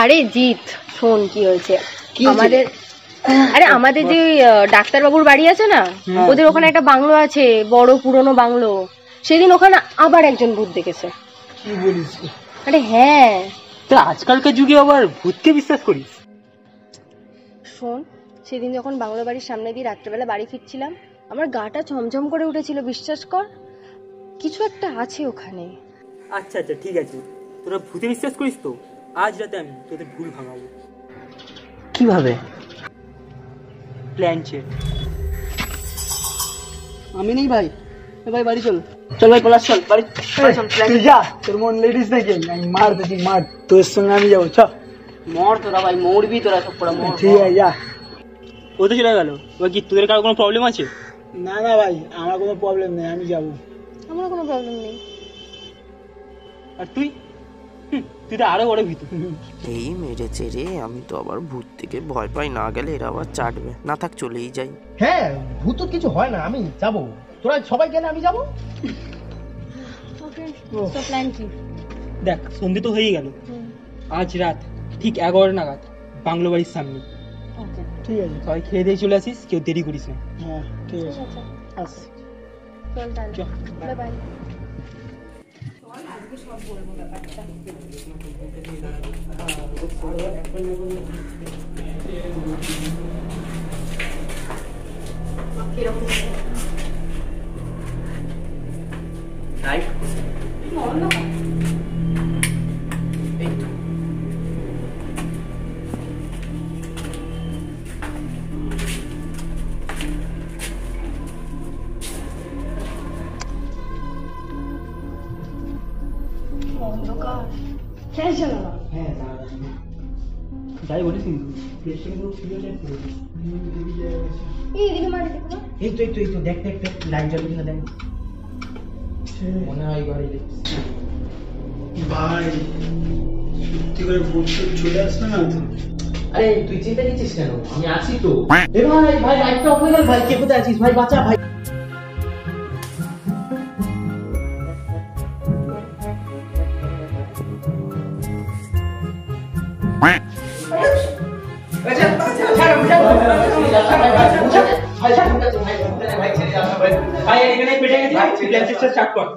আরে জিৎ, শোন কি হয়েছে আমাদের। আরে আমাদের যে ডাক্তারবাবুর বাড়ি আছে না, ওদের ওখানে একটা বাংলো আছে, বড় পুরনো বাংলো। সেদিন ওখানে আবার একজন ভূত দেখেছে। কি বলিস? আরে হ্যাঁ। তো আজকালকার যুগে আবার ভূতকে বিশ্বাস করিস? শোন, সেদিন যখন বাংলো বাড়ির সামনে দিয়ে রাত্রেবেলা বাড়ি ফিরছিলাম, আমার গাটা ছমছম করে উঠেছিল, বিশ্বাস কর। কিছু একটা আছে ওখানে। আচ্ছা আচ্ছা ঠিক আছে, তোরা ভূতে বিশ্বাস করিস তো? আজ রাতে আমি তোদের ভুল ভাঙাবো। কিভাবে? প্ল্যানচেট। আমি নেই ভাই, ভাই বাড়ি চল। চল ভাই পলাশ, চল বাড়ি চল। তুই যা, তোর মন লেডিস নাকি? আমি মার দেখি মার, তোর সঙ্গে আমি যাবো। চ মর তোরা ভাই, মরবি তোরা সব পড়া মর। ঠিক আছে যা। ও তো চলে গেল। এবার কি তোদের কারো কোনো প্রবলেম আছে? না না ভাই, আমার কোনো প্রবলেম নেই, আমি যাবো। আমার কোনো প্রবলেম নেই। আর তুই? তুই তো আরো বড় ভীতু। এই মেরেছে রে, আমি তো আবার ভূত থেকে ভয় পাই, না গেলে এরা আবার চাটবে। না থাক চলেই যাই। হ্যাঁ, ভূত কিছু হয় না, আমি যাবো। তোরা সবাই গেলে আমি যাবো। তো প্ল্যান কি? দেখ সন্ধে তো হয়েই গেল, আজ রাত ঠিক 11 নাগাদ বাংলো বাড়ির সামনে। ঠিক আছে, সবাই খেয়ে দিয়ে চলে আসিস, কেউ দেরি করিস না। হ্যাঁ ঠিক আছে, আস। চল তাহলে, বাই বাই। যাই বলিস কিন্তু এই তো দেখ দেখ দেখ, লাইট জ্বলে কিনা দেখ। মনে হয় ঘরে ভাই সত্যি করে ভূত চলে আসবে না তো? আরে তুই চিন্তা নিচ্ছিস কেন, আমি আছি তো। এ ভাই ভাই, লাইটটা অফ হয়ে গেল ভাই। কে কোথায় আছিস ভাই? বাঁচা ভাই। ভাই এখানে পেটে গেছি, প্ল্যানচেটটা স্টার্ট কর।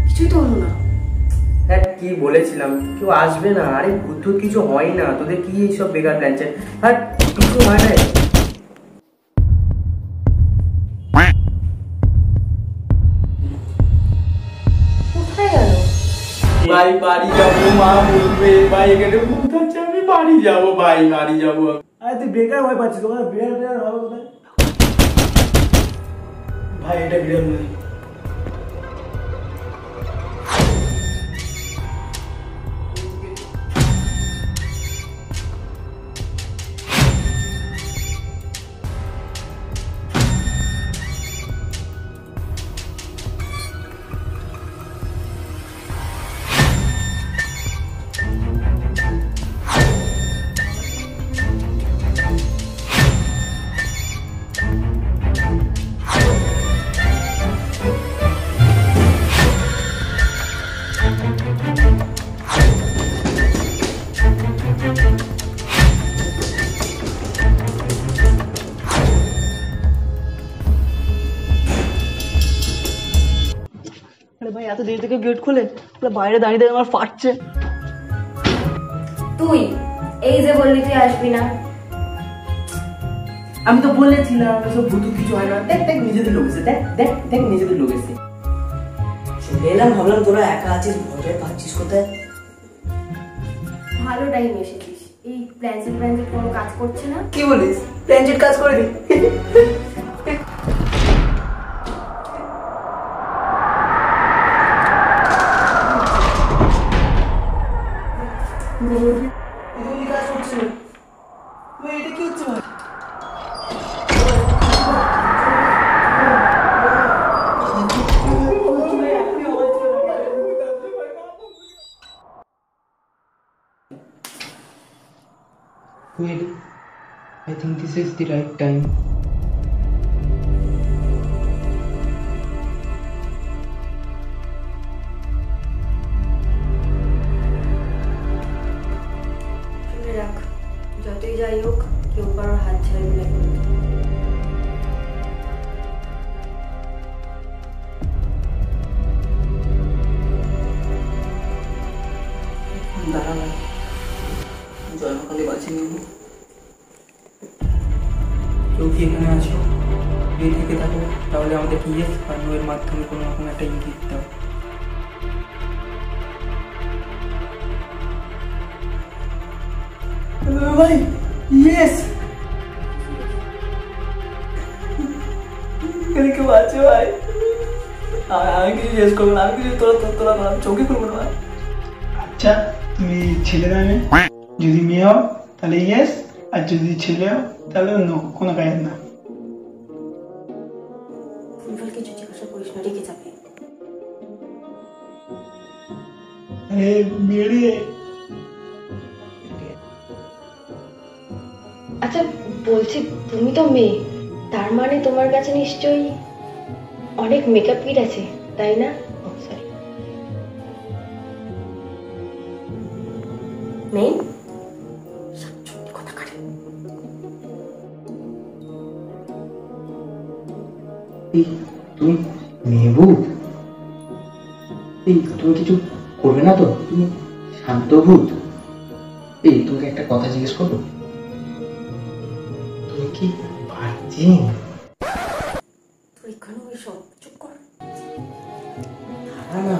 কিছুই তো হলো না। হ্যাঁ কি বলেছিলাম, কেউ আসবে না। আরে ভূত কিছু হয় না, তোদের কি এইসব বেকার প্ল্যানচেট? হ্যাঁ কিছু হয় না। কোথায় গেল? ভাই বাড়ি যাবো, মা বলবে ভাই এখানে ভূত আছে, আমি বাড়ি যাবো ভাই, বাড়ি যাবো। আরে তুই বেকার ভয় পাচ্ছিস, ওখানে বিড়াল বিড়াল হবে কোথায়? ভাই এটা বিড়াল নয়। ভাই এত দেরি থেকে গেট খোলে, বাইরে দাঁড়িয়ে দাঁড়িয়ে আমার ফাটছে। তুই এই যে বললি তুই আসবি না। আমি তো বলেছিলাম এসব ভূত কিছু হয় না। দেখ দেখ নিজেদের লোক এসে, দেখ দেখ দেখ নিজেদের লোক এসে। চলে এলাম, ভাবলাম তোরা একা আছিস, ভয় পাচ্ছিস কোথায়। ভালো টাইম এসেছিস। এই প্ল্যানচেট কোনো কাজ করছে না। কি বলিস? প্ল্যানচেট কাজ করে দি। কাজ করছে This is the right time. শুনে রাখ, যতই যাই হোক কেউ কারোর হাত ছাড়বি না। দাঁড়া ভাই, জয়মাকালী বাঁচিয়ে নিব। কেউ কি এখানে আছো? এই থেকে থাকো তাহলে আমাদের ইয়েস আর নো এর মাধ্যমে কোনো রকম একটা ইঙ্গিত দাও। ভাই ইয়েস, এখানে কেউ আছে ভাই? আমি কিছু জিজ্ঞেস করবো না, আমি কিছু তোরা চোখে করবো না ভাই। আচ্ছা তুমি ছেলে না মেয়ে? যদি মেয়ে হও তাহলে ইয়েস, আর যদি ছেলে হও তাহলে নো, কোনো কাজ না। ফুলফল কিছু জিজ্ঞাসা করিস না, রেখে যাবে। আরে মেয়ে, আচ্ছা বলছি, তুমি তো মেয়ে, তার মানে তোমার কাছে নিশ্চয়ই অনেক মেকআপ কিট আছে, তাই না? সরি, নেই? সত্যি কথা কাটে। তুমি মেবু, এই তুমি কিছু করবে না তো? তুমি শান্ত ভূত। এই তোমাকে একটা কথা জিজ্ঞেস করবো, তুমি কি ভার্জিন? তুই এখানে ওই সব চুপ কর। না না,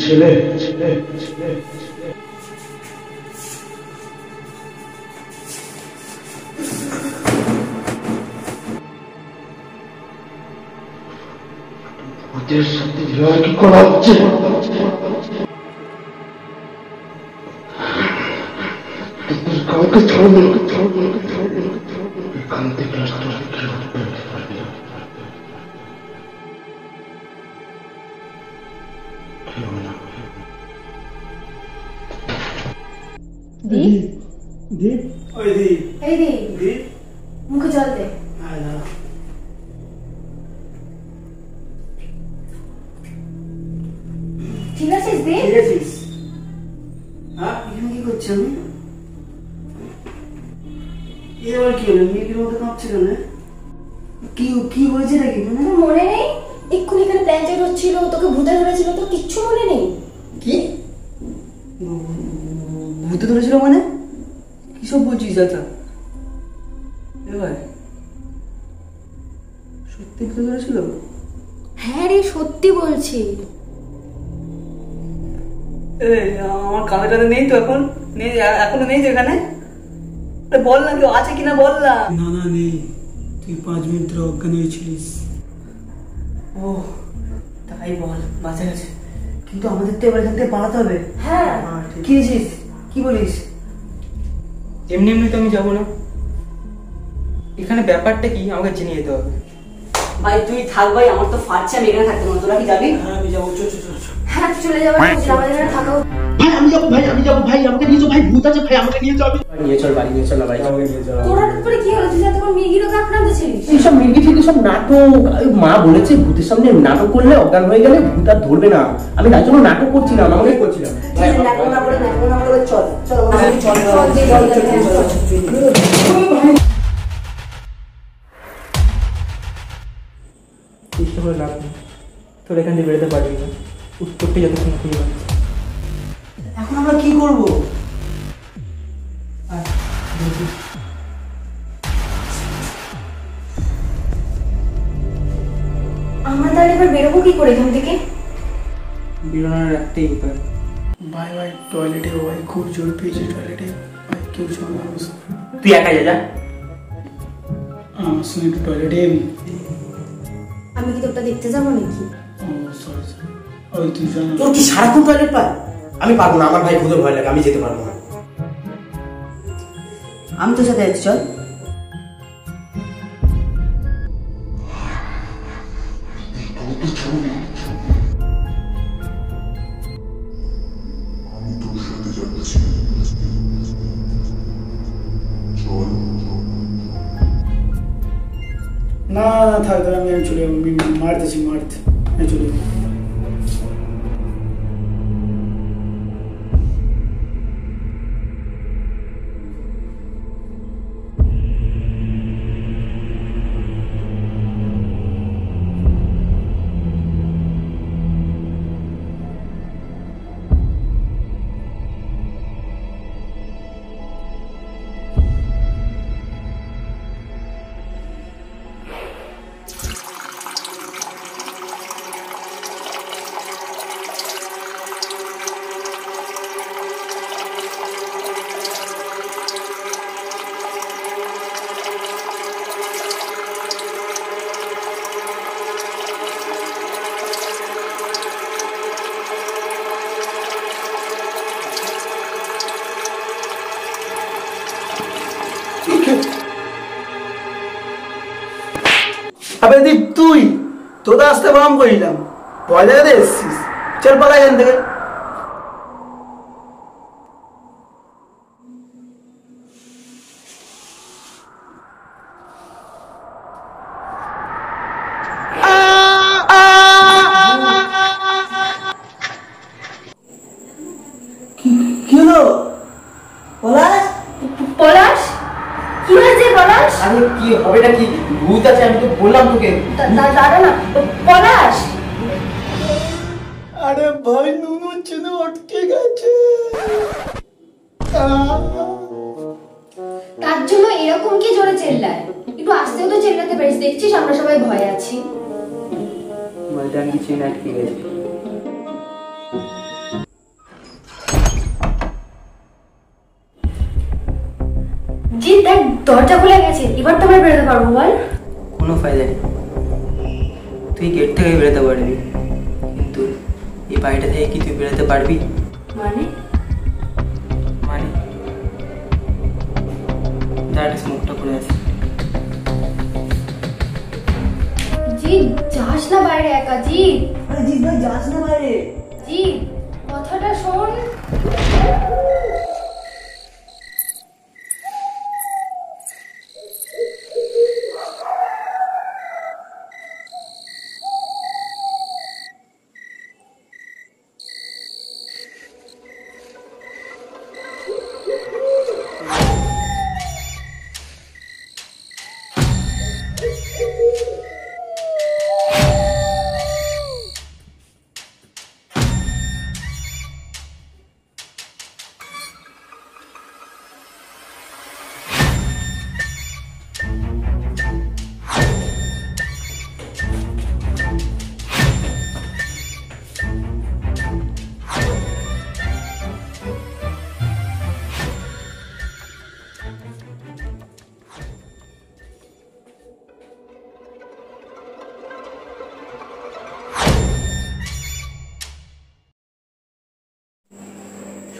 ছেলে ওদের সাথে কি করা হচ্ছে? কাউকে ছাড়বো না, এখান থেকে মুখে জল দে। ঠিক আছে কি করছি আমি? এবার কি হলো? মেয়েদের মতো কাঁপছে কেন? কি হয়েছে নাকি? মনে নেই? এক্ষুনি এখানে প্ল্যান হচ্ছিল, তোকে ভূতে ধরেছিল, তোর কিচ্ছু মনে নেই? কি ভূতে ধরেছিল মানে? কিসব বলছিস চাচা? এবার সত্যি ভূতে ধরেছিল? হ্যাঁ রে, সত্যি বলছি। আমার কানে কানে নেই তো এখন? নেই এখনো? নেই যেখানে? বল না, কেউ আছে কিনা বল না। না না নেই, তুই 5 মিনিট ধরে অজ্ঞান হয়েছিলিস। ও তাই বল, বাঁচা গেছে। কিন্তু আমাদের তো এবার এখান থেকে পালাতে হবে। হ্যাঁ, কি দিছিস? কি বলিস? এমনি এমনি তো আমি যাবো না, এখানে ব্যাপারটা কি আমাকে জেনে যেতে হবে। ভাই তুই থাক ভাই, আমার তো ফাটছে, আমি এখানে থাকতে পারবো। তোরা কি যাবি? হ্যাঁ আমি যাবো, চল। হ্যাঁ চলে যাবার আমাদের এখানে থাকা। ভাই আমি যাবো, ভাই আমাকে নিয়ে যাও, ভাই ভূত আছে, ভাই আমাকে নিয়ে যাও। নিয়ে চল বাড়ি, নিয়ে চল না ভাই, আমাকে নিয়ে চল। তোরা তারপরে কি হলো? তুই তখন মির্গি রোগে আক্রান্ত ছিলিস। এইসব মির্গি ফির্গি সব নাটক। মা বলেছে ভূতের সামনে নাটক করলে অজ্ঞান হয়ে গেলে ভূত আর ধরবে না। আমি তার জন্য নাটক করছিলাম, আমাকে করছিলাম। চল চেষ্টা করে লাভ নেই, তোর এখান থেকে বেরোতে পারবি না। উত্তরটা যতক্ষণ খুঁজে পাচ্ছি। এখন আমরা কি করব? আমরা তাহলে এবার বেরোবো কি করে এখান থেকে? বেরোনোর একটাই উপায়। ভাই ভাই টয়লেটে ভাই খুব জোর পেয়েছি টয়লেটে ভাই কেউ চল না তুই একা যা। আমার সঙ্গে একটু টয়লেটে আমি কি তোরটা দেখতে যাবো নাকি? সরি সরি ওই তুই জানো তোর কি সারাক্ষণ টয়লেট পায়? আমি পারবো না, আমার ভাই ভূতের ভয় লাগে, আমি যেতে পারবো না। আমি তোর সাথে যাচ্ছি, চল। না থাক থাক আমি চলে যাবো মারতেছি আমি চলে যাবো আবে দীপ তুই তোদের আসতে বাম করিলাম ভয় দেখাতে এসছিস চল পালা এখান থেকে কি হলো পলাশ পলাশ কি হয়েছে পলাশ? আরে কি হবেটা কি, ভূত আছে, আমি তো বললাম তোকে। দাঁড়া না পলাশ। আরে ভাই নুন হচ্ছে না আটকে গেছে তার জন্য এরকম কি জোরে চেল্লায়? একটু আস্তেও তো চেল্লাতে পারিস, দেখছিস আমরা সবাই ভয়ে আছি। বলতে আমি কিছু না, ঠিক আছে। জি দেখ দরজা খুলে গেছে, এবার তো আমরা বেরোতে পারবো বল? কোনো ফায়দা নেই, তুই গেট থেকে বেরোতে পারবি, কিন্তু এই বাড়িটা থেকে কি তুই বেরোতে পারবি? মানে মানে যার স্মোকটা করে আছে। জি যাস না বাইরে একা। জি আরে জিৎ ভাই যাস না বাইরে। জি কথাটা শোন।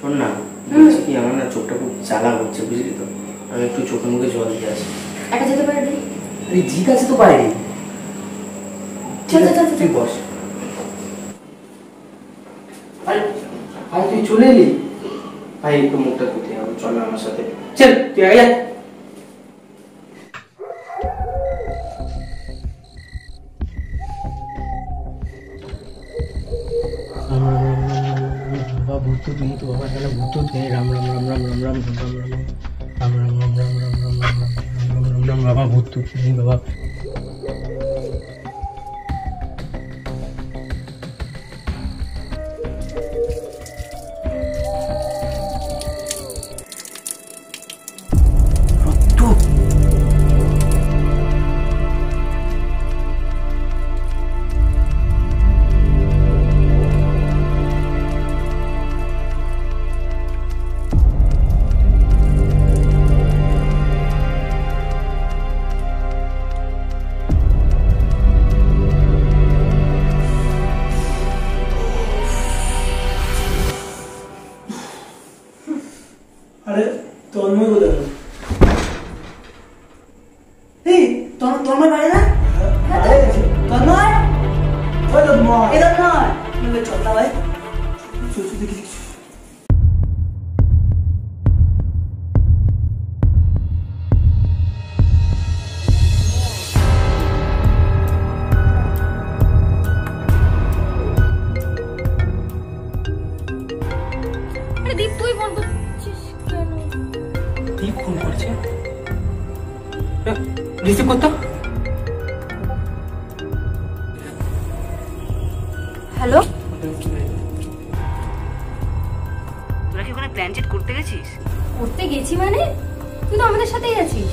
শোন না, বলছি কি আমার না চোখটা খুব জ্বালা হচ্ছে, বুঝলি তো, আমি একটু চোখে মুখে জল দিয়ে আসি। একা যেতে পারবি? আরে জিৎ আছে তো বাইরে। চল চল চল তুই বস। আরে আরে তুই চলে এলি? ভাই একটু মুখটা ধুতে হবে, চল না আমার সাথে। চল তুই আগে যা। बाबा भूत नहीं तो बाबा साला भूत नहीं राम राम राम राम राम राम राम राम राम राम राम राम राम राम राम राम राम राम बाबा भूत नहीं बाबा তন্ময় কোথায়? এই তন্ময় পারে না? তন্ময় ওই তন্ময়। এই তন্ময় চল না ভাই দেখি দীপ তুই ফোন করছিস কেন? দীপ ফোন করছে, রিসিভ করতো। হ্যালো, তোরা কি ওখানে প্ল্যান চেট করতে গেছিস? করতে গেছি মানে? তুই তো আমাদের সাথেই আছিস।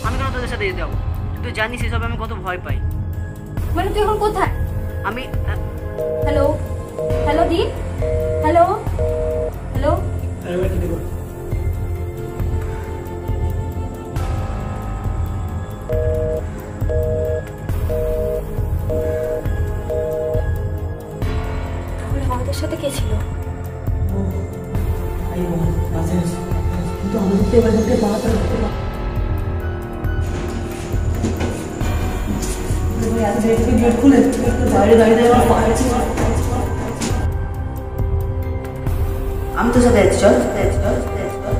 আমি কেন তোদের সাথে যেতে যাবো? তুই তো জানিস এসব আমি কত ভয় পাই। মানে তুই এখন কোথায়? আমি হ্যালো হ্যালো দীপ, হ্যালো হ্যালো। এবার কি দেখো? তাহলে আমাদের সাথে কে ছিল? কিন্তু আমাদের তো এবার দেখতে পাওয়াটা দেখতে পাওয়া গেট খুলে বাইরে দাঁড়িয়ে আমার পা আছে। আমি তো সাথে আছি, চল সাথে আছি, চল সাথে আছি, চল।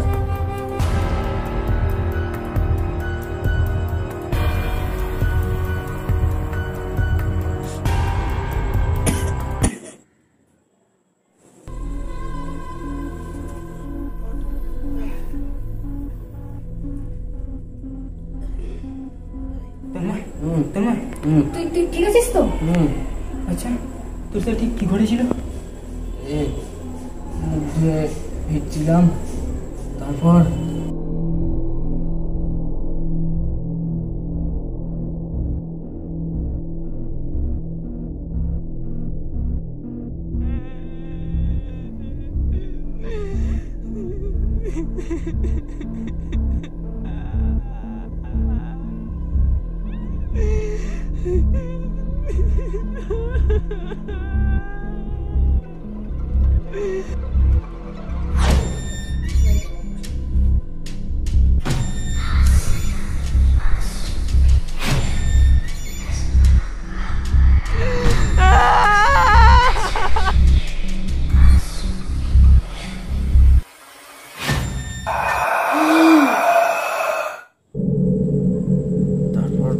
তন্ময়, তন্ময়, তুই তুই ঠিক আছিস তো? আচ্ছা তোর সাথে ঠিক কি ঘটেছিল? মুখে ভিজছিলাম, তারপর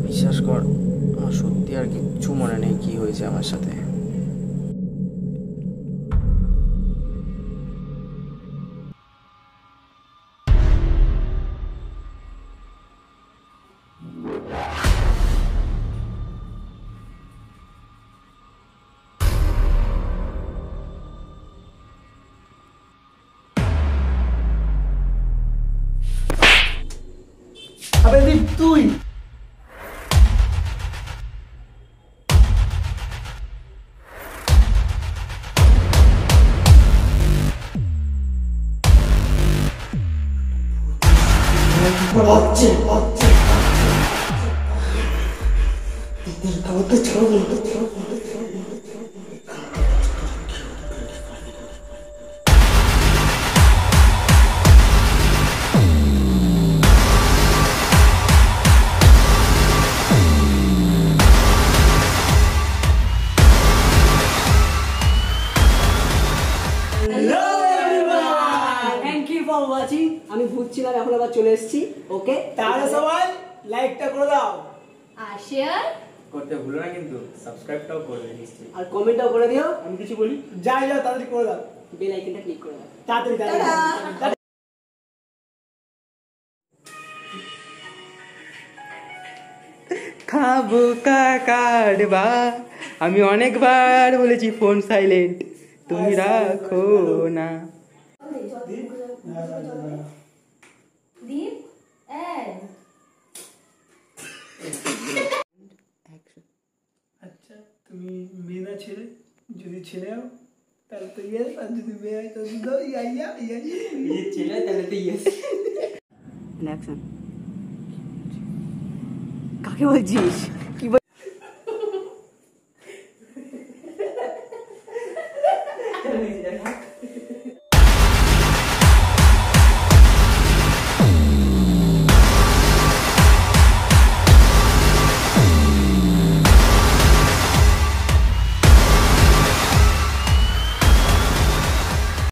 বিশ্বাস কর, আমার সত্যি আর কিচ্ছু মনে নেই কি হয়েছে আমার সাথে। আবে দীপ তুই আমি ভুগছিলাম, এখন আবার চলে এসেছি। ওকে, তাহলে সবাই লাইকটা করে দাও আর শেয়ার করতে ভুলো না, কিন্তু সাবস্ক্রাইবটাও করবে নিশ্চয়ই, আর কমেন্টটাও করে দিও। আমি কিছু বলি, যাই যাও তাড়াতাড়ি করে দাও, বেল আইকনটা ক্লিক করে দাও। তাড়াতাড়ি তাড়াতাড়ি। খাবো কাকাড়বা, আমি অনেকবার বলেছি ফোন সাইলেন্ট, তুমি রাখো না। দীপ আচ্ছা তুমি মেয়ে না ছেলে? যদি ছেলে হও তাহলে তো ইয়েস, আর যদি মেয়ে হয় তাহলে তো ইয়া। ছেলে তাহলে তো ইয়েস। অ্যাকশন। কাকে বলছিস?